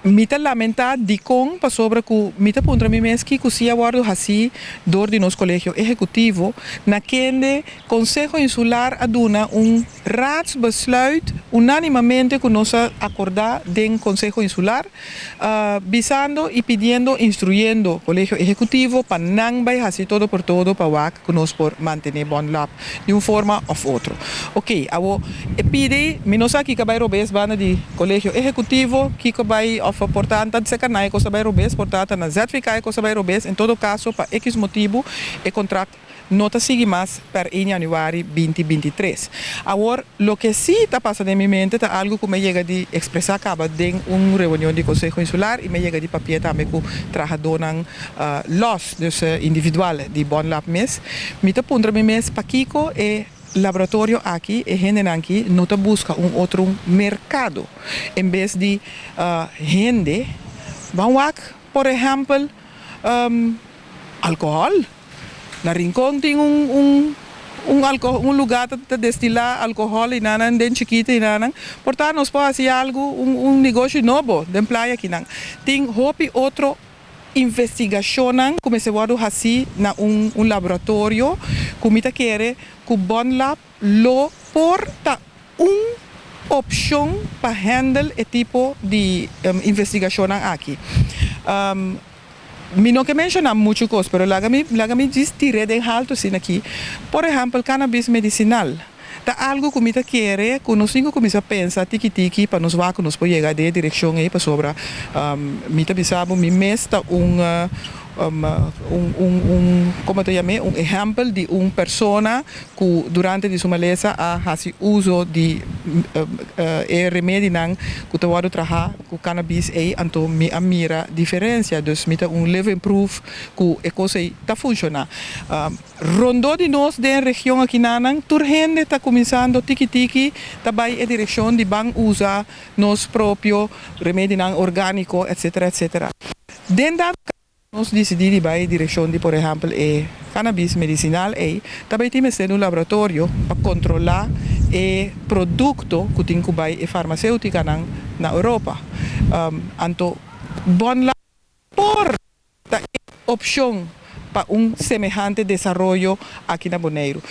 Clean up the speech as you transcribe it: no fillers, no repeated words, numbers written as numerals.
Mita lamentar de com para sobre que mita puntra mi mes que se aguardo assim dor de nos colegio executivo naquele Consejo Insular aduna raadsbesluit unanimamente que nos acordar del Consejo Insular visando y pidiendo instruyendo colegio ejecutivo para nangbay así todo por todo para WAC que nos por mantener bon lab de una forma u otra. Ok, abo pide menos aquí que vai robes bana de colegio ejecutivo que vai of portanto se canai cosa vai robes portanto na certificar cosa vai robes em todo caso para X motivo o contrato nota sigue mais per 1 januari 2023. Agora, lo que sí está pasando en mi mente es algo que me llega de expresar acaba de una reunión de Consejo Insular y me llega de papel también que trabajan los dus individuales de Bon Lab mes. Me te pondré mi mes para Kiko laboratorio aquí y gente aquí no te busca un otro mercado en vez de gente van a por ejemplo alcohol. Na Rincón tem um lugar para destilar alcohol e nada dentro chiquito e nada. Portanto, nós podemos fazer algo, negócio novo dentro da praia aqui. Tem hopi outro investigação como se pode fazer na laboratório como te quer que Bon Lab lo porta opção para handle e tipo de investigação aqui. Mi no que mencionar muchas cosas, pero la que me dice tiré de alto sin aquí. Por ejemplo, cannabis medicinal. Da algo que me quiere, que nos cinco comienza a pensar tiki para nos va que nos puede llegar de dirección ahí para sobra. Mi te bisabo mi mesta como te llamé, un ejemplo de una persona que durante su maleza hace uso de remedio que te va a trabajar con cannabis y entonces me mira diferencia, dus me un living proof que la cosa está funcionando. Rondo de nos de región aquí nanan, tur gente está comenzando tiki también en dirección de van usar nos propio remedio orgánico, etcétera, etcétera. Dentro nós decidimos ir em direção de, por exemplo, cannabis medicinal e também temos um laboratório para controlar o produto que tem que ir farmacêutica na Europa. Então, Bon Lab por a opção para semejante desenvolvimento aqui na Bonaire.